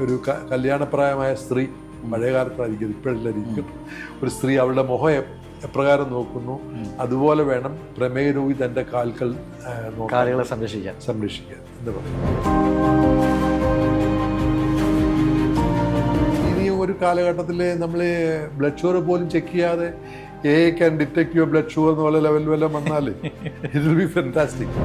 ഒരു കല്യാണപ്രായമായ സ്ത്രീ, പഴയ കാലത്തായിരിക്കും ഇപ്പോഴല്ലായിരിക്കും, ഒരു സ്ത്രീ അവളുടെ മുഖം എപ്രകാരം നോക്കുന്നു അതുപോലെ വേണം പ്രമേയ രോഗി തൻ്റെ കാലുകളെ സംരക്ഷിക്കാൻ എന്ന് പറയും. ഇനി ഒരു കാലഘട്ടത്തിൽ നമ്മൾ ബ്ലഡ് ഷുഗർ പോലും ചെക്ക് ചെയ്യാതെ can detect your blood sugar എന്നുള്ള ലെവലിൽ വല്ലതും വന്നാൽ ഇറ്റ് വിൽ ബി ഫാന്റാസ്റ്റിക്.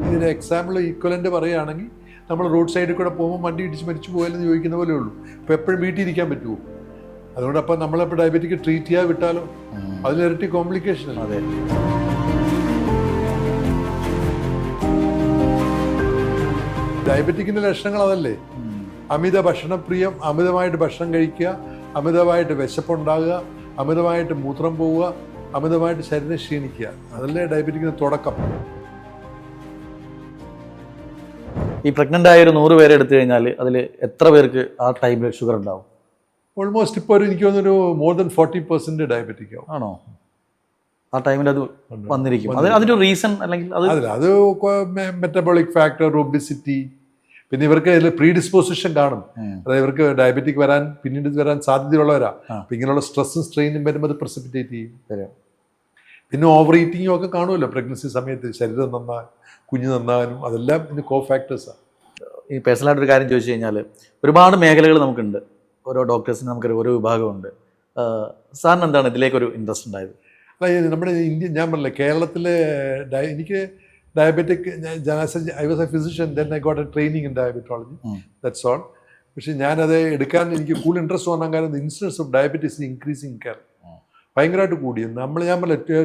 ഇതിന് എക്സാമ്പിൾ ഈക്വലൻ്റ് പറയുകയാണെങ്കിൽ നമ്മൾ റോഡ് സൈഡിൽ കൂടെ പോകുമ്പോൾ വണ്ടി ഇടിച്ച് മരിച്ചു പോയാലെന്ന് ചോദിക്കുന്ന പോലെ ഉള്ളൂ. ഇപ്പോൾ എപ്പോഴും വീട്ടിൽ ഇരിക്കാൻ പറ്റുമോ? അതുകൊണ്ട് അപ്പം നമ്മളിപ്പോൾ ഡയബറ്റിക് ട്രീറ്റ് ചെയ്യാൻ വിട്ടാലോ അതിലിരട്ടി കോംപ്ലിക്കേഷൻ അല്ല. അതെ. ഡയബറ്റിക്കിൻ്റെ ലക്ഷണങ്ങൾ അതല്ലേ? അമിത ഭക്ഷണപ്രിയം, അമിതമായിട്ട് ഭക്ഷണം കഴിക്കുക, അമിതമായിട്ട് വിശപ്പുണ്ടാകുക, അമിതമായിട്ട് മൂത്രം പോവുക, അമിതമായിട്ട് ശരീരം ക്ഷീണിക്കുക. അതല്ലേ ഡയബറ്റിക്കിന് തുടക്കം. ഈ പ്രഗ്നൻ്റ് ആയ ഒരു 100 പേരെ എടുത്തു കഴിഞ്ഞാൽ അതിൽ എത്ര പേർക്ക് ആ ടൈമിൽ ഷുഗർ ഉണ്ടാവും? ഓൾമോസ്റ്റ് ഇപ്പോൾ എനിക്ക് തോന്നുന്നൊരു മോർ ദൻ 40% ഡയബറ്റിക് ആവും. ആണോ? ആ ടൈമിൽ അത് വന്നിരിക്കും. അതിൻ്റെ റീസൺ അല്ലെങ്കിൽ അത് മെറ്റബോളിക് ഫാക്ടർ, ഒബിസിറ്റി, പിന്നെ ഇവർക്ക് അതിൽ പ്രീഡിസ്പോസിഷൻ കാണും. അതായത് ഇവർക്ക് ഡയബറ്റിക് പിന്നീട് വരാൻ സാധ്യതയുള്ളവരാ. അപ്പം ഇങ്ങനെയുള്ള സ്ട്രെസ്സും സ്ട്രെയിനും വരുമ്പോൾ അത് പ്രസിപ്പിറ്റേറ്റ് ചെയ്യും. പിന്നെ ഓവർ ഈറ്റിങ്ങും ഒക്കെ കാണുമല്ലോ പ്രഗ്നൻസി സമയത്ത്. ശരീരം കുഞ്ഞ് നന്നാകാനും അതെല്ലാം ഇതിന് കോ ഫാക്ടേഴ്സാണ്. ഈ പേഴ്സണലായിട്ടൊരു കാര്യം ചോദിച്ചു കഴിഞ്ഞാൽ ഒരുപാട് മേഖലകൾ നമുക്കുണ്ട്. ഓരോ ഡോക്ടേഴ്സിന് നമുക്ക് ഓരോ വിഭാഗമുണ്ട്. സാറിന് എന്താണ് ഇതിലേക്കൊരു ഇൻട്രസ്റ്റ് ഉണ്ടായത്? അല്ല, നമ്മുടെ ഇന്ത്യ, ഞാൻ പറഞ്ഞില്ല, കേരളത്തിലെ എനിക്ക് diabetic, I was a physician, then I got a training in diabetology, that's all. പക്ഷേ ഞാനത് എടുക്കാൻ എനിക്ക് കൂടുതൽ ഇൻട്രസ്റ്റ് തോന്നാൻ കാരണം incidence of diabetes increasing Kerala ഭയങ്കരമായിട്ട് കൂടി. ഞാൻ പറഞ്ഞ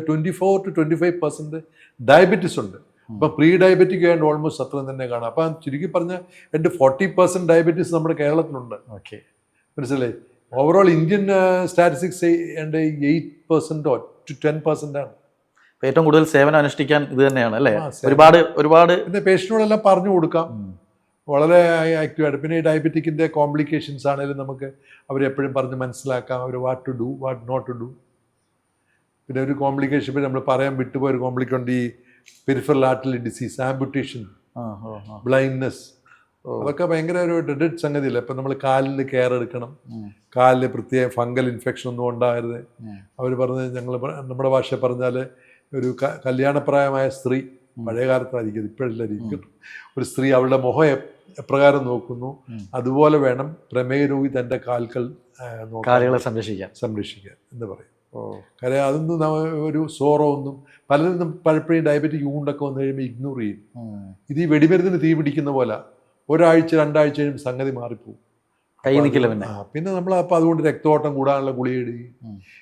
24 to 25% ഡയബറ്റീസ് ഉണ്ട്. അപ്പം പ്രീ ഡയബറ്റിക് ആയതുകൊണ്ട് ഓൾമോസ്റ്റ് അത്രയും തന്നെ കാണാം. അപ്പം ചുരുക്കി പറഞ്ഞാൽ 40% ഡയബറ്റീസ് നമ്മുടെ കേരളത്തിലുണ്ട്. ഓക്കെ, മനസ്സിലായി? ഓവറോൾ ഇന്ത്യൻ സ്റ്റാറ്റിസ്റ്റിക്സ് 8% to 10% ആണ്. ഏറ്റവും കൂടുതൽ സേവനം അനുഷ്ഠിക്കാൻ ഇത് തന്നെയാണ് അല്ലേ? ഒരുപാട് പിന്നെ പേഷ്യന്റിനോടെല്ലാം പറഞ്ഞു കൊടുക്കാം, വളരെ ആക്റ്റീവായിട്ട്. പിന്നെ ഈ ഡയബറ്റിക്കിൻ്റെ കോംപ്ലിക്കേഷൻസ് ആണെങ്കിലും നമുക്ക് അവരെപ്പോഴും പറഞ്ഞ് മനസ്സിലാക്കാം, അവർ what to do, what not to do. പിന്നെ ഒരു കോംപ്ലിക്കേഷൻ പിന്നെ നമ്മൾ പറയാൻ വിട്ടുപോയ ഒരു കോംപ്ലിക്കേഷൻ ഈ പെരിഫറൽ ആർട്ടറി ഡിസീസ്, ആംപുട്ടേഷൻ, ബ്ലൈൻഡ്നെസ്, അതൊക്കെ ഭയങ്കര ഒരു ഡെഡ് സംഗതിയില്ല. ഇപ്പം നമ്മൾ കാലിൽ കെയർ എടുക്കണം, കാലിൽ പ്രത്യേക ഫംഗൽ ഇൻഫെക്ഷൻ ഒന്നും ഉണ്ടാകരുത്. അവർ പറഞ്ഞ് നമ്മുടെ ഭാഷ പറഞ്ഞാൽ ഒരു കല്യാണപ്രായമായ സ്ത്രീ, പഴയ കാലത്തായിരിക്കും ഇപ്പോഴല്ലായിരിക്കും, ഒരു സ്ത്രീ അവളുടെ മുഖം എപ്രകാരം നോക്കുന്നു അതുപോലെ വേണം പ്രമേയ രോഗി തൻ്റെ കാലുകളെ സംരക്ഷിക്കാൻ എന്ന് പറയും. കാര്യം അതൊന്നും ഒരു സോറോ ഒന്നും പലരും പലപ്പോഴും ഡയബറ്റിക് ഊണ്ടൊക്കെ വന്നു കഴിയുമ്പോൾ ഇഗ്നോർ ചെയ്യും. ഇത് ഈ വെടിമരുന്നിന് തീ പിടിക്കുന്ന പോലെ ഒരാഴ്ച 2 ആഴ്ച കഴിയുമ്പോൾ സംഗതി മാറിപ്പോവും. പിന്നെ നമ്മൾ അപ്പോൾ അതുകൊണ്ട് രക്തോട്ടം കൂടാനുള്ള ഗുളിക ഇടുകയും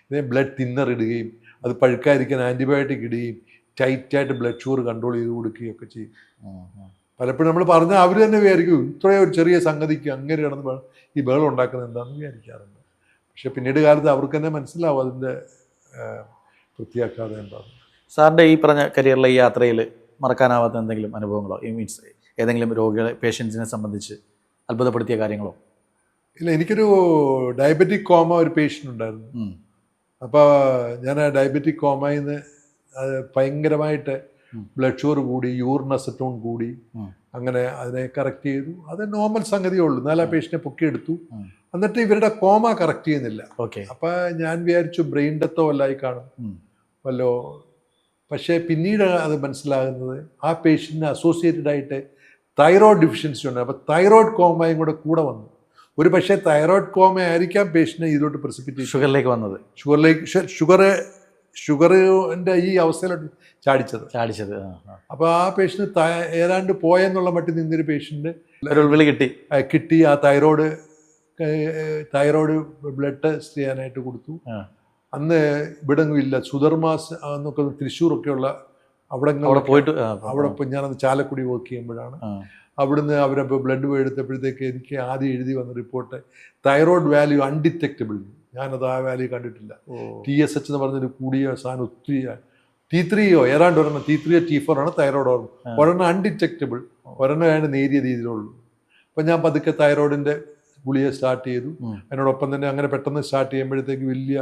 ഇതിനെ ബ്ലഡ് തിന്നർ ഇടുകയും അത് പഴുക്കാതിരിക്കാൻ ആൻറ്റിബയോട്ടിക് ഇടുകയും ടൈറ്റായിട്ട് ബ്ലഡ് ഷുഗർ കൺട്രോൾ ചെയ്ത് കൊടുക്കുകയും ഒക്കെ ചെയ്യും. പലപ്പോഴും നമ്മൾ പറഞ്ഞാൽ അവർ തന്നെ വിചാരിക്കും ഇത്രയും ഒരു ചെറിയ സംഗതിക്ക് അങ്ങനെ കിടന്ന് ഈ ബഹളം ഉണ്ടാക്കുന്നത് എന്താണെന്ന് വിചാരിക്കാറുണ്ട്. പക്ഷെ പിന്നീട് കാലത്ത് അവർക്ക് തന്നെ മനസ്സിലാവും അതിൻ്റെ വൃത്തിയാക്കാതെ എന്താണ്. സാറിൻ്റെ ഈ പറഞ്ഞ കരിയറിലെ ഈ യാത്രയിൽ മറക്കാനാവാത്ത എന്തെങ്കിലും അനുഭവങ്ങളോ, മീൻസ് ഏതെങ്കിലും രോഗികളെ, പേഷ്യൻസിനെ സംബന്ധിച്ച് അത്ഭുതപ്പെടുത്തിയ കാര്യങ്ങളോ? ഇല്ല, എനിക്കൊരു ഡയബറ്റിക് കോമ ഒരു പേഷ്യൻ്റ് ഉണ്ടായിരുന്നു. അപ്പോൾ ഞാൻ ആ ഡയബറ്റിക് കോമയിൽ നിന്ന് ഭയങ്കരമായിട്ട് ബ്ലഡ് ഷുഗർ കൂടി, യൂറിൻ അസറ്റോൺ കൂടി, അങ്ങനെ അതിനെ കറക്റ്റ് ചെയ്തു. അത് നോർമൽ സംഗതിയേ ഉള്ളൂ. എന്നാൽ ആ പേഷ്യനെ പൊക്കിയെടുത്തു. എന്നിട്ട് ഇവരുടെ കോമ കറക്റ്റ് ചെയ്യുന്നില്ല. അപ്പം ഞാൻ വിചാരിച്ചു ബ്രെയിൻ ഡെത്തോ വല്ലായി കാണും വല്ലോ. പക്ഷേ പിന്നീട് അത് മനസ്സിലാകുന്നത് ആ പേഷ്യൻറ്റിന് അസോസിയേറ്റഡ് ആയിട്ട് തൈറോയ്ഡ് ഡിഫിഷ്യൻസി ഉണ്ട്. അപ്പോൾ തൈറോയ്ഡ് കോമയും കൂടെ വന്നു. ഒരു പക്ഷേ തൈറോയ്ഡ് കോമ ആയിരിക്കാം പേഷ്യൻറ്റിനെ ഇതിലോട്ട് പ്രസിപ്പിറ്റേറ്റ് ഷുഗറിലേക്ക് വന്നത്. ഷുഗറിൻ്റെ ഈ അവസ്ഥയിലോട്ട് ചാടിച്ചത്. അപ്പോൾ ആ പേഷ്യൻറ്റ് ഏതാണ്ട് പോയെന്നുള്ള മട്ടിൽ നിന്നൊരു പേഷ്യൻറ്റ് കിട്ടി. ആ തൈറോയ്ഡ് ബ്ലഡ് ടെസ്റ്റ് ചെയ്യാനായിട്ട് കൊടുത്തു. അന്ന് ഇവിടെങ്ങും സുധർമാസ് എന്നൊക്കെ തൃശ്ശൂരൊക്കെയുള്ള അവിടെ ഞാനത് ചാലക്കുടി വർക്ക് ചെയ്യുമ്പോഴാണ് അവിടുന്ന് അവരപ്പോൾ ബ്ലഡ് എടുത്തപ്പോഴത്തേക്ക് എനിക്ക് ആദ്യം എഴുതി വന്ന റിപ്പോർട്ട് തൈറോയ്ഡ് വാല്യൂ അൺഡിറ്റക്റ്റബിൾ. ഞാനത് ആ വാല്യൂ കണ്ടിട്ടില്ല. TSH എന്ന് പറഞ്ഞൊരു കൂടിയ സാധനം ഒത്തിരി, T3 ഏതാണ്ട് ഒരെണ്ണം, T3 T4 ആണ് തൈറോയ്ഡ് ഒരെണ്ണം അൺഡിറ്റക്റ്റബിൾ, ഒരെണ്ണം നേരിയ രീതിയിലുള്ളൂ. അപ്പം ഞാൻ പതുക്കെ തൈറോയിഡിൻ്റെ ഗുളിക സ്റ്റാർട്ട് ചെയ്തു. അതിനോടൊപ്പം തന്നെ അങ്ങനെ പെട്ടെന്ന് സ്റ്റാർട്ട് ചെയ്യുമ്പോഴത്തേക്ക് വലിയ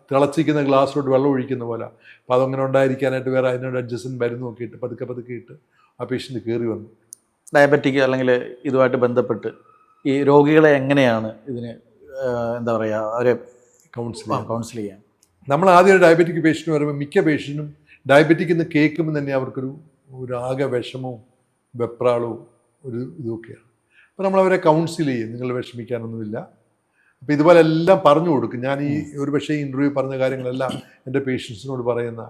തിളച്ചിരിക്കുന്ന ഗ്ലാസ്സിലോട്ട് വെള്ളം ഒഴിക്കുന്ന പോലെ. അപ്പോൾ അതങ്ങനെ ഉണ്ടായിരിക്കാനായിട്ട് വേറെ അതിനോട് അഡ്ജസ്റ്റ്മെൻറ്റ് മരുന്ന് നോക്കിയിട്ട് പതുക്കെ ഇട്ട് ആ പേഷ്യൻ്റ് കയറി വന്നു. ഡയബറ്റിക് അല്ലെങ്കിൽ ഇതുമായിട്ട് ബന്ധപ്പെട്ട് ഈ രോഗികളെ എങ്ങനെയാണ് ഇതിന് എന്താ പറയുക അവരെ കൗൺസിൽ ചെയ്യാൻ? നമ്മൾ ആദ്യം ഡയബറ്റിക് പേഷ്യൻ്റ് പറയുമ്പോൾ മിക്ക പേഷ്യൻറ്റും ഡയബറ്റിക് എന്ന് കേൾക്കുമ്പോൾ തന്നെ ഒരു ആകെ വിഷമവും വെപ്രാളവും ഒരു ഇതൊക്കെയാണ്. അപ്പോൾ നമ്മളവരെ കൗൺസിൽ ചെയ്യും, നിങ്ങൾ വിഷമിക്കാനൊന്നുമില്ല. അപ്പോൾ ഇതുപോലെ എല്ലാം പറഞ്ഞു കൊടുക്കും. ഞാൻ ഈ ഒരു പക്ഷേ ഇൻ്റർവ്യൂ പറഞ്ഞ കാര്യങ്ങളെല്ലാം എൻ്റെ പേഷ്യൻസിനോട് പറയുന്ന,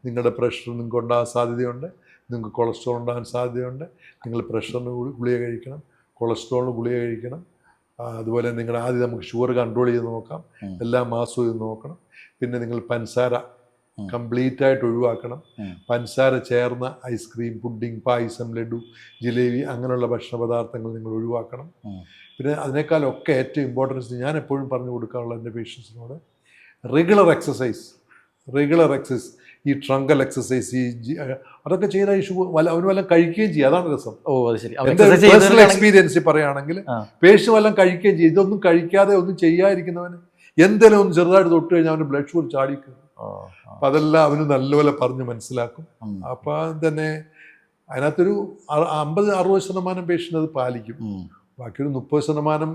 നിങ്ങളുടെ പ്രഷർ നിങ്ങൾക്ക് ഉണ്ടാകാൻ സാധ്യതയുണ്ട്, നിങ്ങൾക്ക് കൊളസ്ട്രോൾ ഉണ്ടാകാൻ സാധ്യതയുണ്ട്, നിങ്ങൾ പ്രഷറിന് ഗുളിക കഴിക്കണം, കൊളസ്ട്രോളിന് ഗുളിക കഴിക്കണം, അതുപോലെ നിങ്ങളുടെ ആദ്യം നമുക്ക് ഷുഗർ കൺട്രോൾ ചെയ്ത് നോക്കാം, എല്ലാ മാസവും ഇത് നോക്കണം. പിന്നെ നിങ്ങൾ പഞ്ചസാര കംപ്ലീറ്റ് ആയിട്ട് ഒഴിവാക്കണം. പഞ്ചസാര ചേർന്ന ഐസ്ക്രീം, പുഡിംഗ്, പായസം, ലഡു, ജിലേബി അങ്ങനെയുള്ള ഭക്ഷണ പദാർത്ഥങ്ങൾ നിങ്ങൾ ഒഴിവാക്കണം. പിന്നെ അതിനേക്കാളൊക്കെ ഏറ്റവും ഇമ്പോർട്ടൻസ് ഞാൻ എപ്പോഴും പറഞ്ഞു കൊടുക്കാനുള്ള എൻ്റെ പേഷ്യൻസിനോട് റെഗുലർ എക്സസൈസ്, ഈ ട്രങ്കൽ എക്സസൈസ്, അതൊക്കെ ചെയ്താൽ ഈ അവന് വല്ലതും കഴിക്കുകയും ചെയ്യും. അതാണ് രസം. അത് ശരി. എൻ്റെ പേഴ്സണൽ എക്സ്പീരിയൻസ് പറയുകയാണെങ്കിൽ പേഷ്യൻ്റ് വല്ലതും കഴിക്കുകയും ചെയ്യും. ഇതൊന്നും കഴിക്കാതെ ഒന്നും ചെയ്യാതിരിക്കുന്നവന് എന്തെങ്കിലും ഒന്ന് ചെറുതായിട്ട് തൊട്ട് കഴിഞ്ഞാൽ അവന് ബ്ലഡ് ഷുഗർ ചാടിക്കും. അപ്പം അതെല്ലാം അവന് നല്ലപോലെ പറഞ്ഞ് മനസ്സിലാക്കും. അപ്പം തന്നെ അതിനകത്തൊരു 50-60% പേഷ്യൻ്റ് അത് പാലിക്കും. ബാക്കിയൊരു 30%,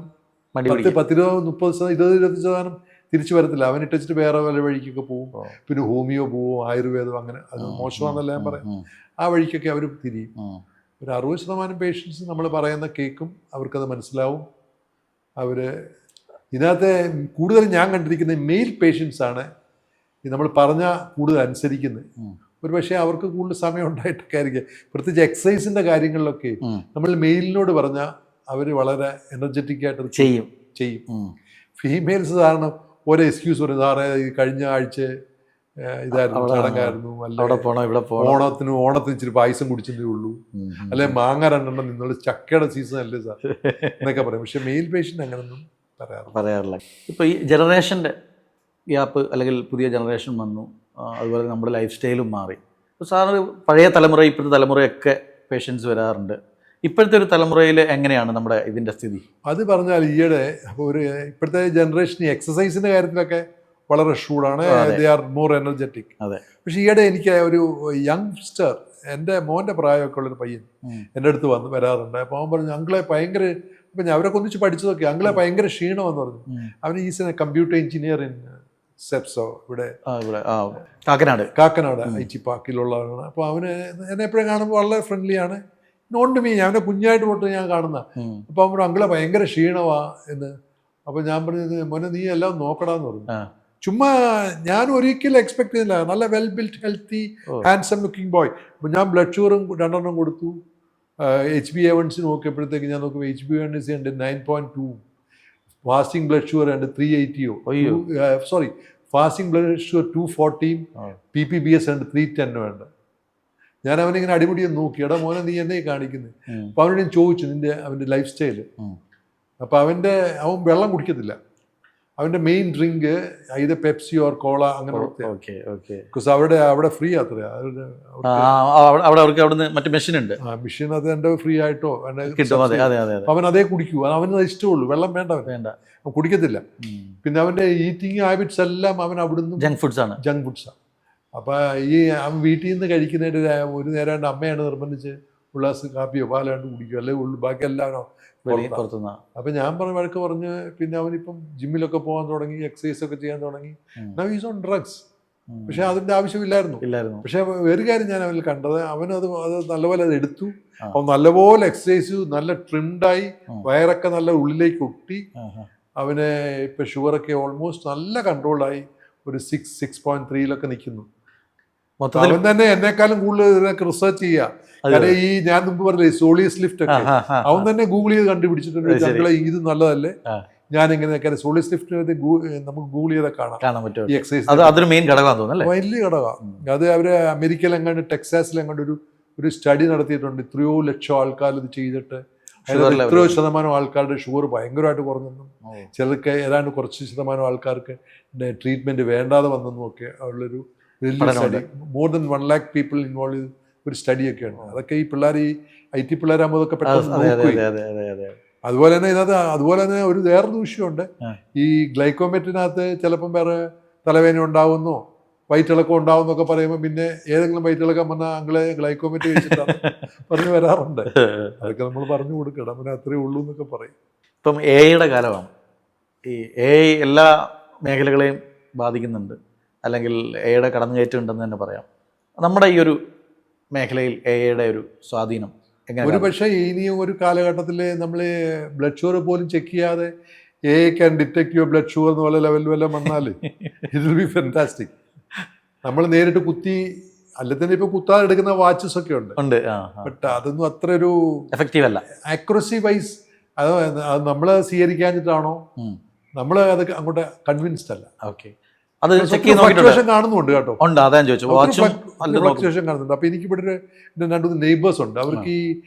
10-20-30-20% തിരിച്ചു വരത്തില്ല. അവൻ ഇട്ടിട്ട് വേറെ വല്ല വഴിക്കൊക്കെ പോവും. പിന്നെ ഹോമിയോ പോവും, ആയുർവേദം, അങ്ങനെ. അത് മോശമാണെന്നല്ല ഞാൻ പറയാം. ആ വഴിക്കൊക്കെ അവർ തിരിയും. ഒരു 60% പേഷ്യൻസ് നമ്മൾ പറയുന്ന കേൾക്കും, അവർക്കത് മനസ്സിലാവും. അവർ ഇതിനകത്ത് കൂടുതൽ ഞാൻ കണ്ടിരിക്കുന്ന മെയിൽ പേഷ്യൻസാണ് നമ്മൾ പറഞ്ഞാൽ കൂടുതൽ അനുസരിക്കുന്നത്. ഒരു പക്ഷേ അവർക്ക് കൂടുതൽ സമയം ഉണ്ടായിട്ടൊക്കെ ആയിരിക്കും. പ്രത്യേകിച്ച് എക്സസൈസിൻ്റെ കാര്യങ്ങളിലൊക്കെ നമ്മൾ മെയിലിനോട് പറഞ്ഞാൽ അവർ വളരെ എനർജറ്റിക് ആയിട്ട് ചെയ്യും. ഫീമെയിൽസ് സാധാരണ ഓരോ എക്സ്ക്യൂസ് പറയും, സാറേ കഴിഞ്ഞ ആഴ്ച ഇതായിരുന്നു, ചടങ്ങായിരുന്നു, ഓണത്തിന് ഇച്ചിരി പായസം കുടിച്ചതേ ഉള്ളൂ, അല്ലെ മാങ്ങ 2 നിന്നുള്ള ചക്കയുടെ സീസൺ അല്ലേ സാർ എന്നൊക്കെ പറയും. പക്ഷെ മെയിൽ പേഷ്യൻ്റ് അങ്ങനൊന്നും പറയാറില്ല. ഇപ്പോൾ ഈ ജനറേഷൻ്റെ ഗ്യാപ്പ് അല്ലെങ്കിൽ പുതിയ ജനറേഷൻ വന്നു, അതുപോലെ നമ്മുടെ ലൈഫ് സ്റ്റൈലും മാറി. ഇപ്പോൾ സാറ് പഴയ തലമുറ ഇപ്പോഴത്തെ തലമുറയൊക്കെ പേഷ്യൻസ് വരാറുണ്ട്. ഇപ്പോഴത്തെ ഒരു തലമുറയിൽ എങ്ങനെയാണ് നമ്മുടെ ഇതിൻ്റെ സ്ഥിതി? അത് പറഞ്ഞാൽ ഈയിടെ ഇപ്പോഴത്തെ ജനറേഷൻ എക്സസൈസിൻ്റെ കാര്യത്തിലൊക്കെ വളരെ ഷൂഡാണ്. They are more energetic. അതെ. പക്ഷെ ഈയിടെ എനിക്ക് ഒരു യങ്സ്റ്റർ, എൻ്റെ മോൻ്റെ പ്രായമൊക്കെ ഉള്ളൊരു പയ്യൻ എൻ്റെ അടുത്ത് വരാറുണ്ട്. അപ്പോൾ അവൻ പറഞ്ഞു, അങ്കിളെ ഭയങ്കര, ഇപ്പം അവരൊക്കെ ഒന്നിച്ച് പഠിച്ചതൊക്കെ, അങ്കിളെ ഭയങ്കര ക്ഷീണമെന്ന് പറഞ്ഞു. അവന് is a computer engineer in സെപ്സോ, ഇവിടെ കാക്കനാട് IT പാർക്കിലുള്ളതാണ്. അപ്പോൾ അവന് എന്നെ എപ്പോഴും കാണുമ്പോൾ വളരെ ഫ്രണ്ട്ലിയാണ്. നോട്ട് മീ, അവൻ്റെ കുഞ്ഞായിട്ട് തൊട്ട് ഞാൻ കാണുന്ന. അപ്പോൾ അവൻ അങ്കിളെ ഭയങ്കര ക്ഷീണമാ എന്ന്. അപ്പോൾ ഞാൻ പറഞ്ഞത്, മോനെ നീ എല്ലാം നോക്കടാന്ന് പറഞ്ഞു. ചുമ്മാ ഞാൻ ഒരിക്കലും എക്സ്പെക്ട് ചെയ്യുന്നില്ല. നല്ല well built, healthy, handsome looking boy. അപ്പോൾ ഞാൻ ബ്ലഡ് ഷുഗറും 2 കൊടുത്തു. HbA1c നോക്കിയപ്പോഴത്തേക്ക് ഞാൻ നോക്കുമ്പോൾ HbA1c ഉണ്ട് 9.2, ഫാസ്റ്റിംഗ് ബ്ലഡ് ഷുഗർ ഉണ്ട് 380, sorry fasting blood sugar 240, PPBS ഉണ്ട് 310 വേണ്ട. ഞാൻ അവനിങ്ങനെ അടിമുടിയൊന്ന് നോക്കി, എടാ മോനെ നീ എന്നെ കാണിക്കുന്നത്. അപ്പോൾ അവനോട് ഞാൻ ചോദിച്ചു അവൻ്റെ ലൈഫ് സ്റ്റൈല്. അപ്പോൾ അവൻ വെള്ളം കുടിക്കത്തില്ല. അവൻ്റെ മെയിൻ ഡ്രിങ്ക് ഇത് പെപ്സി ഓർ കോള അങ്ങനെ. ബിക്കോസ് അവിടെ ഫ്രീ അത്ര മെഷീൻ ഉണ്ട്. മെഷീൻ അത് എൻ്റെ ഫ്രീ ആയിട്ടോ അവൻ അതേ കുടിക്കൂ. അവനത് ഇഷ്ടമുള്ളൂ, വെള്ളം വേണ്ട, അവൻ കുടിക്കത്തില്ല. പിന്നെ അവൻ്റെ ഈറ്റിംഗ് ഹാബിറ്റ്സ് എല്ലാം അവൻ അവിടുന്ന് ജങ്ക് ഫുഡ്സാണ്. അപ്പോൾ അവൻ വീട്ടിൽ നിന്ന് കഴിക്കുന്നതിൻ്റെ ഒരു നേരം അമ്മയാണ് നിർബന്ധിച്ച് ഉള്ളാസ് കാപ്പിയോ പാലാണ്ട് കുടിക്കുക, അല്ലെങ്കിൽ ബാക്കി എല്ലാവരും പുറത്തുനിന്ന്. അപ്പം ഞാൻ വഴക്ക് പറഞ്ഞ് പിന്നെ അവനിപ്പം ജിമ്മിലൊക്കെ പോകാൻ തുടങ്ങി, എക്സസൈസ് ഒക്കെ ചെയ്യാൻ തുടങ്ങി. Now is on drugs. പക്ഷെ അതിൻ്റെ ആവശ്യമില്ലായിരുന്നു. പക്ഷെ ഒരു കാര്യം ഞാൻ അവനിൽ കണ്ടത്, അവനത് നല്ലപോലെ അത് എടുത്തു. അവൻ നല്ലപോലെ എക്സസൈസ്, നല്ല ട്രിംഡായി, വയറൊക്കെ നല്ല ഉള്ളിലേക്ക് ഒട്ടി. അവന് ഇപ്പം ഷുഗറൊക്കെ ഓൾമോസ്റ്റ് നല്ല കൺട്രോളായി. ഒരു 6.3 നിൽക്കുന്നു. അവൻ തന്നെ എന്നെക്കാളും കൂടുതൽ ഇതിനൊക്കെ റിസർച്ച് ചെയ്യുക. കാരണം ഈ ഞാൻ മുമ്പ് പറഞ്ഞില്ലേ സോളിയസ് ലിഫ്റ്റ് ഒക്കെ, അവൻ തന്നെ ഗൂഗിൾ ചെയ്ത് കണ്ടുപിടിച്ചിട്ടുണ്ട്. ഞങ്ങളെ ഇത് നല്ലതല്ലേ, ഞാൻ എങ്ങനെയൊക്കെ സോളിയസ് ലിഫ്റ്റ് നമുക്ക് ഗൂഗിൾ ചെയ്താൽ കാണാൻ പറ്റും. ഈ എക്സസൈസ് വലിയ ഘടകം. അത് അവര് അമേരിക്കയിൽ എങ്ങാണ്ട് ടെക്സാസിൽ എങ്ങാണ്ട് ഒരു സ്റ്റഡി നടത്തിയിട്ടുണ്ട്. 3 ലക്ഷം ആൾക്കാർ ഇത് ചെയ്തിട്ട് എത്രയോ ശതമാനം ആൾക്കാരുടെ ഷുഗർ ഭയങ്കരമായിട്ട് കുറഞ്ഞെന്നും, ചിലർക്ക് ഏതാണ്ട് കുറച്ച് ശതമാനം ആൾക്കാർക്ക് ട്രീറ്റ്മെന്റ് വേണ്ടാതെ വന്നെന്നും ഒക്കെ ഉള്ളൊരു വലിയ study. More than 1 lakh people involve ചെയ്ത് ഒരു സ്റ്റഡിയൊക്കെ ഉണ്ട്. അതൊക്കെ ഈ പിള്ളേർ, ഈ IT പിള്ളേരാകുമ്പോൾ അതൊക്കെ പെട്ടെന്ന് നോക്കുകയും. അതുപോലെ തന്നെ ഒരു വേറൊരു വിഷയമുണ്ട്. ഈ ഗ്ലൈക്കോമെറ്റിനകത്ത് ചിലപ്പം വേറെ തലവേദന ഉണ്ടാവുന്നോ, വയറ്റിളക്കം ഉണ്ടാവും എന്നൊക്കെ പറയുമ്പോൾ പിന്നെ ഏതെങ്കിലും വയറ്റിളക്കം വന്നാൽ അങ്ങളെ ഗ്ലൈക്കോമെറ്റ് കഴിച്ചിട്ടാണ് പറഞ്ഞ് വരാറുണ്ട്. അതൊക്കെ നമ്മൾ പറഞ്ഞു കൊടുക്കണം, പിന്നെ അത്രേ ഉള്ളൂ എന്നൊക്കെ പറയും. ഇപ്പം AI കാലമാണ്. ഈ AI എല്ലാ മേഖലകളെയും ബാധിക്കുന്നുണ്ട്, അല്ലെങ്കിൽ AI കടന്നുകയറ്റം ഉണ്ടെന്ന് തന്നെ പറയാം. നമ്മുടെ ഈ ഒരു മേഖലയിൽ AI ഒരു സ്വാധീനം എങ്ങനെ? ഒരു പക്ഷേ ഇനിയും ഒരു കാലഘട്ടത്തിൽ നമ്മൾ ബ്ലഡ് ഷുഗർ പോലും ചെക്ക് ചെയ്യാതെ AI can detect your blood sugar എന്ന് പോലെ ലെവൽ വല്ലതും വന്നാൽ ഇറ്റ് വിൽ ബി ഫാന്റാസ്റ്റിക്. നമ്മൾ നേരിട്ട് കുത്തി, അല്ലെ തന്നെ ഇപ്പോൾ കുത്താതെ എടുക്കുന്ന വാച്ചസ് ഒക്കെ ഉണ്ട്, ബട്ട് അതൊന്നും അത്ര ഒരു എഫക്റ്റീവ് അല്ല. ആക്യുറസി വൈസ് അത് നമ്മൾ സ്വീകരിക്കാഞ്ഞിട്ടാണോ നമ്മൾ അത് അങ്ങോട്ട് കൺവിൻസ്ഡ് അല്ല. ഓക്കെ, അത് ഫ്ലക്ച്വേഷൻ കാണുന്നുണ്ട് കേട്ടോ. ഫ്ലക്ച്വേഷൻ കാണുന്നുണ്ട്. അപ്പൊ എനിക്ക് ഇവിടെ രണ്ടു നെയ്ബേഴ്സ് ഉണ്ട്, അവർക്ക് ഈ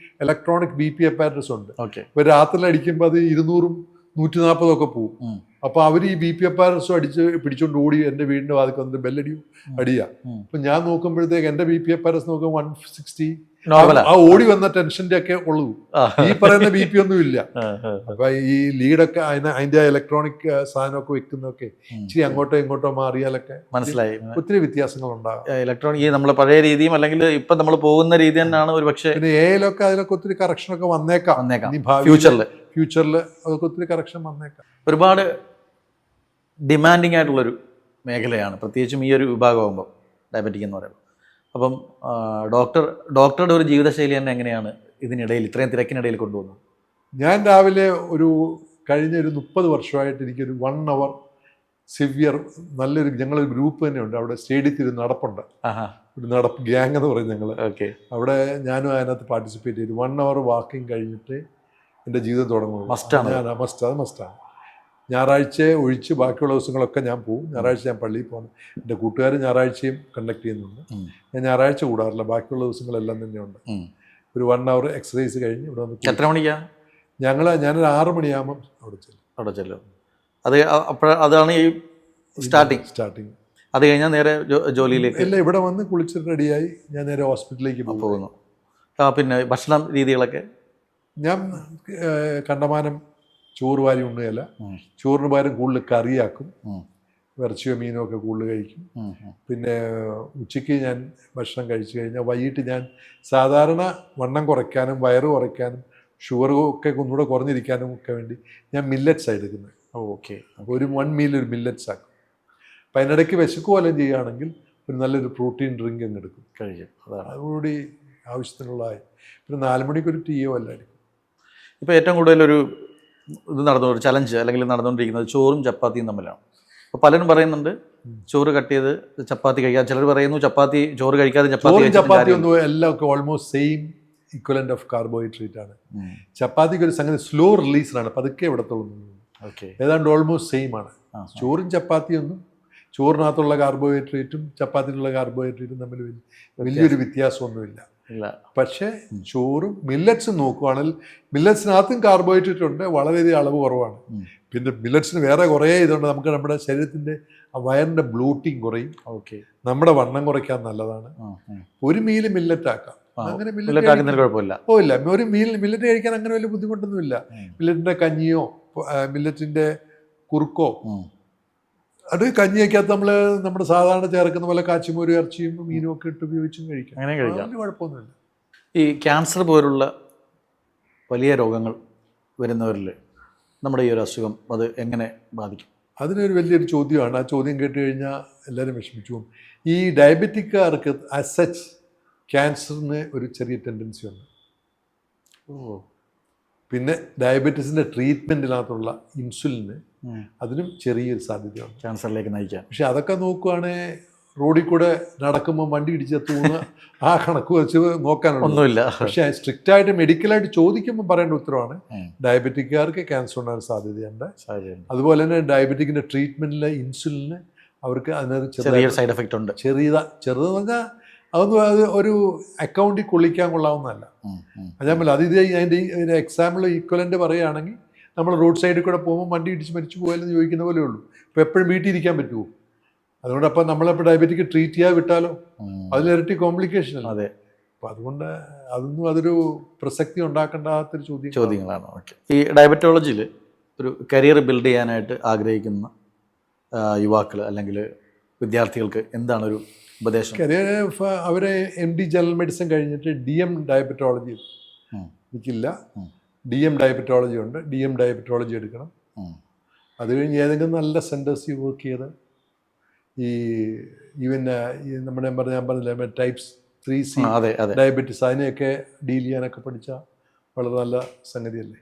ഇലക്ട്രോണിക് BP അപ്പാരറ്റസ് ഉണ്ട്. ഇപ്പൊ രാത്രി അടിക്കുമ്പോൾ അത് 200 140 ഒക്കെ പോകും. അപ്പൊ അവർ ഈ BP അപ്പാരറ്റസും അടിച്ച് പിടിച്ചോണ്ട് ഓടി എന്റെ വീടിന്റെ വാതിക്ക് വന്നിട്ട് ബെല്ലടിയും അടിയാ. അപ്പൊ ഞാൻ നോക്കുമ്പോഴത്തേക്ക് എന്റെ BP അപ്പാരറ്റസ് നോക്കുമ്പോൾ 160. ആ ഓടി വന്ന ടെൻഷന്റെ ഒക്കെ ഉള്ളൂ, ഈ പറയുന്ന BP ഒന്നും ഇല്ല. അപ്പൊ ഈ ലീഡൊക്കെ അതിന്റെ ഇലക്ട്രോണിക് സാധനമൊക്കെ വെക്കുന്നൊക്കെ ഇച്ചിരി അങ്ങോട്ടോ ഇങ്ങോട്ടോ മാറിയാലൊക്കെ മനസ്സിലായി ഒത്തിരി വ്യത്യാസങ്ങൾ ഉണ്ടാകും. ഇലക്ട്രോണിക് നമ്മളെ പഴയ രീതിയും അല്ലെങ്കിൽ ഇപ്പൊ നമ്മൾ പോകുന്ന രീതി തന്നെയാണ് ഒരു പക്ഷേ. പിന്നെ AI അതിലൊക്കെ ഒത്തിരി കറക്ഷനൊക്കെ വന്നേക്കാം ഫ്യൂച്ചറിൽ അതൊക്കെ ഒത്തിരി കറക്ഷൻ വന്നേക്കാം. ഒരുപാട് ഡിമാൻഡിങ് ആയിട്ടുള്ളൊരു മേഖലയാണ്, പ്രത്യേകിച്ചും ഈ ഒരു വിഭാഗമാകുമ്പോൾ ഡയബറ്റിക് എന്ന് പറയുമ്പോൾ. അപ്പം ഡോക്ടറുടെ ഒരു ജീവിതശൈലി തന്നെ എങ്ങനെയാണ് ഇതിനിടയിൽ ഇത്രയും തിരക്കിനിടയിൽ കൊണ്ടുപോകുന്നത്? ഞാൻ രാവിലെ കഴിഞ്ഞ 30 വർഷമായിട്ട് എനിക്കൊരു 1 hour സിവിയർ നല്ലൊരു, ഞങ്ങളൊരു ഗ്രൂപ്പ് തന്നെ ഉണ്ട് അവിടെ സ്റ്റേഡിയത്തിൽ ഒരു നടപ്പുണ്ട്, ഒരു നടപ്പ് ഗ്യാങ് എന്ന് പറയും ഞങ്ങൾ. അവിടെ ഞാനും അതിനകത്ത് പാർട്ടിസിപ്പേറ്റ് ചെയ്തു. 1 hour വാക്കിംഗ് കഴിഞ്ഞിട്ട് എൻ്റെ ജീവിതം തുടങ്ങുള്ളൂ. അത് മസ്റ്റാണ്. ഞായറാഴ്ച ഒഴിച്ച് ബാക്കിയുള്ള ദിവസങ്ങളൊക്കെ ഞാൻ പോകും. ഞായറാഴ്ച ഞാൻ പള്ളിയിൽ പോകുന്നു. എൻ്റെ കൂട്ടുകാർ ഞായറാഴ്ചയും കണ്ടക്ട് ചെയ്യുന്നുണ്ട്. ഞാൻ ഞായറാഴ്ച കൂടാറില്ല, ബാക്കിയുള്ള ദിവസങ്ങളെല്ലാം തന്നെയുണ്ട്. ഒരു 1 hour എക്സസൈസ് കഴിഞ്ഞ് ഇവിടെ വന്ന്. എത്ര മണിക്കാണ്? ഞാനൊരു 6 മണിയാകുമ്പം അവിടെ ചെല്ലും. അതാണ് ഈ സ്റ്റാർട്ടിങ്. അത് കഴിഞ്ഞാൽ നേരെ ജോലിയിലേക്ക്? ഇല്ല, ഇവിടെ വന്ന് കുളിച്ച് റെഡിയായി ഞാൻ നേരെ ഹോസ്പിറ്റലിലേക്ക് പോകുന്നു. പിന്നെ ഭക്ഷണ രീതികളൊക്കെ ഞാൻ കണ്ടമാനം ചോറ് വാരി ഉണ്ണുകയല്ല. ചോറിന് പകരം കൂടുതൽ കറിയാക്കും, ഇറച്ചിയോ മീനോ ഒക്കെ കൂടുതൽ കഴിക്കും. പിന്നെ ഉച്ചയ്ക്ക് ഞാൻ ഭക്ഷണം കഴിച്ചു കഴിഞ്ഞാൽ വൈകിട്ട് ഞാൻ സാധാരണ വണ്ണം കുറയ്ക്കാനും വയറ് കുറയ്ക്കാനും ഷുഗർ ഒക്കെ ഒന്നുകൂടെ കുറഞ്ഞിരിക്കാനും ഒക്കെ വേണ്ടി ഞാൻ മില്ലറ്റ്സാണ് എടുക്കുന്നത്. അപ്പോൾ ഒരു 1 meal ഒരു മില്ലറ്റ്സ് ആക്കും. അപ്പം അതിനിടയ്ക്ക് വിശക്കുപോലും ചെയ്യുകയാണെങ്കിൽ ഒരു നല്ലൊരു പ്രോട്ടീൻ ഡ്രിങ്ക് അങ്ങ് എടുക്കും, കഴിക്കും. അതോടുകൂടി ആവശ്യത്തിനുള്ളതായി. പിന്നെ 4 മണിക്കൊരു ടീയോ എല്ലാം എടുക്കും. ഇപ്പോൾ ഏറ്റവും കൂടുതലൊരു ഒരു ചലഞ്ച് അല്ലെങ്കിൽ നടന്നുകൊണ്ടിരിക്കുന്നത് ചോറും ചപ്പാത്തിയും തമ്മിലാണ്. അപ്പോൾ പലരും പറയുന്നുണ്ട് ചോറ് കട്ട് ചെയ്ത് ചപ്പാത്തി കഴിക്കാം, ചിലർ പറയുന്നു ചോറ് കഴിക്കാതെ ചപ്പാത്തി ഒന്നും എല്ലാം ഒക്കെ almost same equivalent of carbohydrate ആണ്. ചപ്പാത്തിക്ക് ഒരു സംഗതി സ്ലോ റിലീസിലാണ്, പതുക്കെ ഇവിടത്തോളം ഏതാണ്ട് ഓൾമോസ്റ്റ് സെയിം ആണ്. ചോറും ചപ്പാത്തിയൊന്നും, ചോറിനകത്തുള്ള കാർബോഹൈഡ്രേറ്റും ചപ്പാത്തിയിലുള്ള കാർബോഹൈഡ്രേറ്റും തമ്മിൽ വലിയൊരു വ്യത്യാസമൊന്നുമില്ല. പക്ഷേ ചോറും മില്ലറ്റ്സും നോക്കുവാണെങ്കിൽ മില്ലറ്റ്സിനകത്തും കാർബോഹൈഡ്രേറ്റ് ഉണ്ട്, വളരെയധികം അളവ് കുറവാണ്. പിന്നെ മില്ലറ്റ്സിന് വേറെ കുറേ ഇതുണ്ട്. നമുക്ക് നമ്മുടെ ശരീരത്തിൻ്റെ വയറിൻ്റെ ബ്ലോട്ടിങ് കുറയും, നമ്മുടെ വണ്ണം കുറയ്ക്കാൻ നല്ലതാണ്. ഒരു മീല് മില്ലറ്റ് ആക്കാം, അങ്ങനെ ഇല്ല. ഒരു മില്ലറ്റ് കഴിക്കാൻ അങ്ങനെ വലിയ ബുദ്ധിമുട്ടൊന്നുമില്ല. മില്ലറ്റിൻ്റെ കഞ്ഞിയോ മില്ലറ്റിൻ്റെ കുറുക്കോ, അത് കഞ്ഞിയൊക്കകത്ത് നമ്മുടെ സാധാരണ ചേർക്കുന്ന പോലെ കാച്ചിമോര് ഇറച്ചിയും മീനും ഒക്കെ ഇട്ട് ഉപയോഗിച്ചും കഴിക്കാം, അങ്ങനെ കുഴപ്പമൊന്നുമില്ല. ഈ ക്യാൻസർ പോലുള്ള വലിയ രോഗങ്ങൾ വരുന്നവരിൽ നമ്മുടെ ഈ ഒരു അസുഖം അത് എങ്ങനെ ബാധിക്കും? അതിനൊരു വലിയൊരു ചോദ്യമാണ്. ആ ചോദ്യം കേട്ട് കഴിഞ്ഞാൽ എല്ലാവരും വിഷമിച്ചു പോകും. ഈ ഡയബറ്റിക്കാർക്ക് ആസ് സച്ച് ക്യാൻസറിന് ഒരു ചെറിയ ടെൻഡൻസി ഉണ്ട്. പിന്നെ ഡയബറ്റീസിൻ്റെ ട്രീറ്റ്മെൻറ്റിനകത്തുള്ള ഇൻസുലിന് അതിനും ചെറിയൊരു സാധ്യതയുണ്ട് ക്യാൻസറിലേക്ക് നയിക്കാൻ. പക്ഷെ അതൊക്കെ നോക്കുവാണെങ്കിൽ റോഡിൽ കൂടെ നടക്കുമ്പോൾ വണ്ടി ഇടിച്ചെത്തുന്ന ആ കണക്ക് വെച്ച് നോക്കാനൊന്നുമില്ല. പക്ഷേ സ്ട്രിക്റ്റായിട്ട് മെഡിക്കലായിട്ട് ചോദിക്കുമ്പോൾ പറയേണ്ട ഉത്തരവാണ് ഡയബറ്റിക്കാർക്ക് ക്യാൻസർ ഉണ്ടാകാൻ സാധ്യതയുണ്ട്. അതുപോലെ തന്നെ ഡയബറ്റിക്കിൻ്റെ ട്രീറ്റ്മെൻറ്റിലെ ഇൻസുലിന് അവർക്ക് അതിനകത്ത് ചെറിയ സൈഡ് എഫക്റ്റ് ഉണ്ട്. ചെറുതെന്ന് പറഞ്ഞാൽ അതൊന്നും അത് ഒരു അക്കൗണ്ടിൽ കൊള്ളിക്കാൻ കൊള്ളാവുന്നതല്ല. ഞാൻ അതിൻ്റെ എക്സാമ്പിൾ ഈക്വലൻ്റ് പറയുകയാണെങ്കിൽ നമ്മൾ റോഡ് സൈഡിൽ കൂടെ പോകുമ്പോൾ വണ്ടി ഇടിച്ച് മരിച്ചു പോയാലെന്ന് ചോദിക്കുന്ന പോലെ ഉള്ളൂ. ഇപ്പോൾ എപ്പോഴും വീട്ടിൽ ഇരിക്കാൻ പറ്റുമോ? അതുകൊണ്ട് അപ്പം നമ്മളിപ്പോൾ ഡയബറ്റിക് ട്രീറ്റ് ചെയ്യാൻ വിട്ടാലോ അതിലിരട്ടി കോംപ്ലിക്കേഷൻ അല്ല. അതെ. അപ്പം അതുകൊണ്ട് അതൊരു പ്രസക്തി ഉണ്ടാക്കേണ്ടാത്തൊരു ചോദ്യങ്ങളാണ്. ഓക്കെ. ഈ ഡയബറ്റോളജിയിൽ ഒരു കരിയർ ബിൽഡ് ചെയ്യാനായിട്ട് ആഗ്രഹിക്കുന്ന യുവാക്കൾ അല്ലെങ്കിൽ വിദ്യാർത്ഥികൾക്ക് എന്താണ് ഒരു ഉപദേശം? കരിയർ അവരെ MD ജനറൽ മെഡിസിൻ കഴിഞ്ഞിട്ട് DM ഡയബറ്റോളജി എനിക്കില്ല. DM ഡയബറ്റോളജി ഉണ്ട്. DM ഡയബറ്റോളജി എടുക്കണം. അത് കഴിഞ്ഞ് ഏതെങ്കിലും നല്ല സെൻറ്റേഴ്സിൽ വർക്ക് ചെയ്ത് ഈവൻ നമ്മുടെ ഞാൻ പറഞ്ഞില്ല ടൈപ്സ് 3C അതെ അതെ. ഡയബറ്റീസ് അതിനെയൊക്കെ ഡീൽ ചെയ്യാനൊക്കെ പഠിച്ചാൽ വളരെ നല്ല സംഗതിയല്ലേ.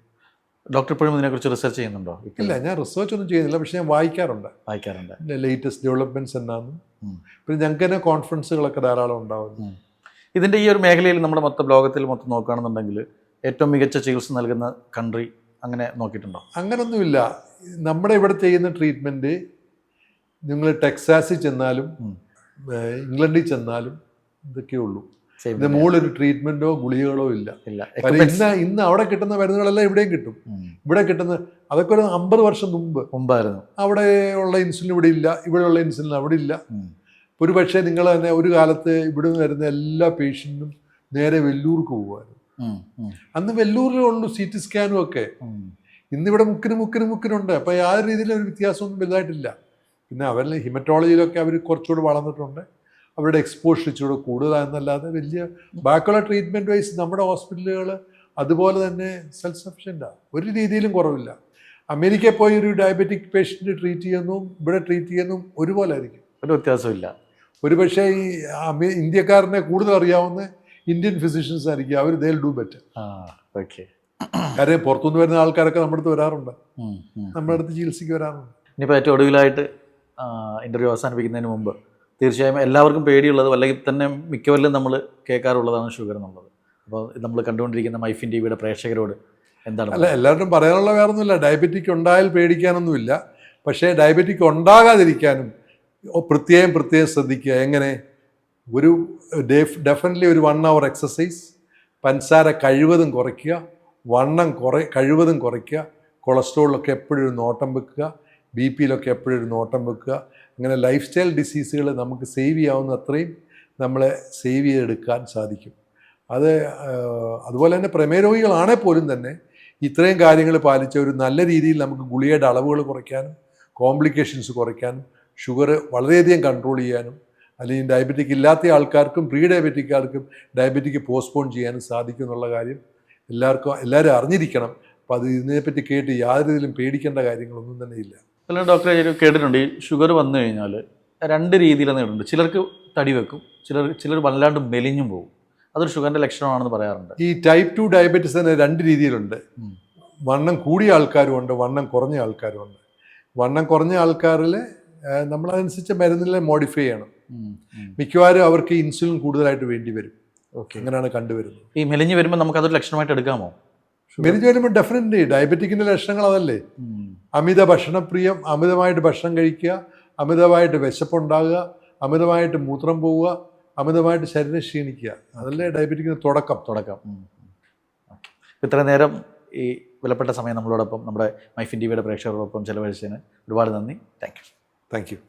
ഡോക്ടർ ഇപ്പോഴും ഇതിനെക്കുറിച്ച് റിസർച്ച് ചെയ്യുന്നുണ്ടോ? ഇല്ല, ഞാൻ റിസർച്ച് ഒന്നും ചെയ്യുന്നില്ല, പക്ഷെ ഞാൻ വായിക്കാറുണ്ട്. ലേറ്റസ്റ്റ് ഡെവലപ്മെൻറ്റ്സ് എന്നാണ്. പിന്നെ ഞങ്ങൾക്ക് തന്നെ കോൺഫറൻസുകളൊക്കെ ധാരാളം ഉണ്ടാവുന്നു. ഇതിൻ്റെ ഈ ഒരു മേഖലയിൽ നമ്മുടെ മൊത്തം ലോകത്തിൽ മൊത്തം നോക്കുകയാണെന്നുണ്ടെങ്കിൽ ഏറ്റവും മികച്ച ചികിത്സ നൽകുന്ന കൺട്രി അങ്ങനെ നോക്കിയിട്ടുണ്ടോ? അങ്ങനൊന്നുമില്ല. നമ്മുടെ ഇവിടെ ചെയ്യുന്ന ട്രീറ്റ്മെൻറ്റ് നിങ്ങൾ ടെക്സാസിൽ ചെന്നാലും ഇംഗ്ലണ്ടിൽ ചെന്നാലും ഇതൊക്കെ ഉള്ളൂ. ഇതിന് മുകളിലൊരു ട്രീറ്റ്മെൻറ്റോ ഗുളികകളോ ഇല്ല. ഇന്ന് അവിടെ കിട്ടുന്ന മരുന്നുകളെല്ലാം ഇവിടെയും കിട്ടും. ഇവിടെ കിട്ടുന്ന അതൊക്കെ ഒരു 50 വർഷം മുമ്പായിരുന്നു. അവിടെ ഉള്ള ഇൻസുലിൻ ഇവിടെ ഇല്ല, ഇവിടെയുള്ള ഇൻസുലിൻ അവിടെ ഇല്ല. ഒരു പക്ഷേ നിങ്ങൾ തന്നെ ഒരു കാലത്ത് ഇവിടെ നിന്ന് വരുന്ന എല്ലാ പേഷ്യൻറ്റും നേരെ വെല്ലൂർക്ക് പോകുമായിരുന്നു. അന്ന് വെല്ലൂരിലുള്ളൂ CT സ്കാനും ഒക്കെ. ഇന്നിവിടെ മുക്കിനുണ്ട്. അപ്പോൾ യാതൊരു രീതിയിലും ഒരു വ്യത്യാസമൊന്നും വലുതായിട്ടില്ല. പിന്നെ അവരിൽ ഹിമറ്റോളജിയിലൊക്കെ അവർ കുറച്ചുകൂടി വളർന്നിട്ടുണ്ട്. അവരുടെ എക്സ്പോഷർ ഇച്ചിരി കൂടുതലാണെന്നല്ലാതെ വലിയ ബാക്കിയുള്ള ട്രീറ്റ്മെൻറ്റ് വൈസ് നമ്മുടെ ഹോസ്പിറ്റലുകൾ അതുപോലെ തന്നെ സെൽഫ് സഫിഷ്യൻ്റാണ്. ഒരു രീതിയിലും കുറവില്ല. അമേരിക്കയിൽ പോയി ഒരു ഡയബറ്റിക് പേഷ്യൻ്റ് ട്രീറ്റ് ചെയ്യുന്നതും ഇവിടെ ട്രീറ്റ് ചെയ്യുന്നതും ഒരുപോലെ ആയിരിക്കും, ഒരു വ്യത്യാസമില്ല. ഒരു പക്ഷേ ഈ ഇന്ത്യക്കാരനെ കൂടുതൽ അറിയാവുന്ന ഇന്ത്യൻ ഫിസിഷ്യൻസ് ആയിരിക്കും. അവർ they'll do better. കാര്യം പുറത്തുനിന്ന് വരുന്ന ആൾക്കാരൊക്കെ നമ്മുടെ അടുത്ത് വരാറുണ്ട്, നമ്മുടെ അടുത്ത് ചികിത്സയ്ക്ക് വരാറുണ്ട്. ഇനിയിപ്പോൾ ഏറ്റവും ഒടുവിലായിട്ട് ഇൻ്റർവ്യൂ അവസാനിപ്പിക്കുന്നതിന് മുമ്പ് തീർച്ചയായും എല്ലാവർക്കും പേടിയുള്ളത് അല്ലെങ്കിൽ തന്നെ മിക്കവരിലും നമ്മൾ കേൾക്കാറുള്ളതാണ് ഷുഗർ എന്നുള്ളത്. അപ്പോൾ നമ്മൾ കണ്ടുകൊണ്ടിരിക്കുന്ന മൈഫിൻ TVയുടെ പ്രേക്ഷകരോട് എന്താണ്? അല്ല, എല്ലാവരും പറയാനുള്ള വേറൊന്നുമില്ല. ഡയബറ്റിക് ഉണ്ടായാൽ പേടിക്കാനൊന്നുമില്ല. പക്ഷേ ഡയബറ്റിക് ഉണ്ടാകാതിരിക്കാനും പ്രത്യേകം ശ്രദ്ധിക്കുക. എങ്ങനെ? ഒരു ഡെഫിനറ്റ്ലി ഒരു 1 hour എക്സസൈസ്, പഞ്ചസാര കഴിവതും കുറയ്ക്കുക, വണ്ണം കഴിവതും കുറയ്ക്കുക, കൊളസ്ട്രോളിലൊക്കെ എപ്പോഴും ഒരു നോട്ടം വെക്കുക, BP-യിലൊക്കെ എപ്പോഴും ഒരു നോട്ടം വെക്കുക. അങ്ങനെ ലൈഫ് സ്റ്റൈൽ ഡിസീസുകൾ നമുക്ക് സേവ് ചെയ്യാവുന്ന അത്രയും നമ്മളെ സേവ് ചെയ്തെടുക്കാൻ സാധിക്കും. അതുപോലെ തന്നെ പ്രമേയ രോഗികളാണെങ്കിൽ പോലും തന്നെ ഇത്രയും കാര്യങ്ങൾ പാലിച്ച ഒരു നല്ല രീതിയിൽ നമുക്ക് ഗുളികയുടെ അളവുകൾ കുറയ്ക്കാനും കോംപ്ലിക്കേഷൻസ് കുറയ്ക്കാനും ഷുഗർ വളരെയധികം കൺട്രോൾ ചെയ്യാനും അല്ലെങ്കിൽ ഡയബറ്റിക് ഇല്ലാത്ത ആൾക്കാർക്കും പ്രീ ഡയബറ്റിക്കാർക്കും ഡയബറ്റിക് പോസ്റ്റ്പോൺ ചെയ്യാനും സാധിക്കും എന്നുള്ള കാര്യം എല്ലാവരും അറിഞ്ഞിരിക്കണം. അപ്പോൾ ഇതിനെപ്പറ്റി കേട്ട് യാതൊരു രീതിയിലും പേടിക്കേണ്ട കാര്യങ്ങളൊന്നും തന്നെ ഇല്ല. അല്ല ഡോക്ടറെ, കേട്ടിട്ടുണ്ട് ഈ ഷുഗർ വന്നു കഴിഞ്ഞാൽ 2 രീതിയിലാണ് കേട്ടിട്ടുണ്ട്. ചിലർക്ക് തടി വെക്കും, ചിലർ വല്ലാണ്ട് മെലിഞ്ഞും പോകും. അതൊരു ഷുഗറിൻ്റെ ലക്ഷണമാണെന്ന് പറയാറുണ്ട്. ഈ ടൈപ്പ് 2 ഡയബറ്റീസ് തന്നെ 2 രീതിയിലുണ്ട്. വണ്ണം കൂടിയ ആൾക്കാരുമുണ്ട്, വണ്ണം കുറഞ്ഞ ആൾക്കാരുമുണ്ട്. വണ്ണം കുറഞ്ഞ ആൾക്കാരിൽ നമ്മളതനുസരിച്ച് മരുന്നിലെ മോഡിഫൈ ചെയ്യണം. മിക്കവാറും അവർക്ക് ഇൻസുലിൻ കൂടുതലായിട്ട് വേണ്ടി വരും. അങ്ങനെയാണ് കണ്ടുവരുന്നത്. ഈ മെലിഞ്ഞ് വരുമ്പോൾ നമുക്കതൊരു ലക്ഷണമായിട്ട് എടുക്കാമോ? മെലിഞ്ഞ് വരുമ്പോൾ ഡെഫിനറ്റ്ലി ഡയബറ്റിക്കിൻ്റെ ലക്ഷണങ്ങൾ അതല്ലേ. അമിത ഭക്ഷണപ്രിയം, അമിതമായിട്ട് ഭക്ഷണം കഴിക്കുക, അമിതമായിട്ട് വിശപ്പുണ്ടാകുക, അമിതമായിട്ട് മൂത്രം പോവുക, അമിതമായിട്ട് ശരീരം ക്ഷീണിക്കുക, അതല്ലേ ഡയബറ്റിക്കിൻ്റെ തുടക്കം. ഇത്ര നേരം ഈ വിലപ്പെട്ട സമയം നമ്മളോടൊപ്പം നമ്മുടെ മൈഫിൻ TVയുടെ പ്രേക്ഷകരോടൊപ്പം ചെലവഴിച്ചതിന് ഒരുപാട് നന്ദി. Thank you.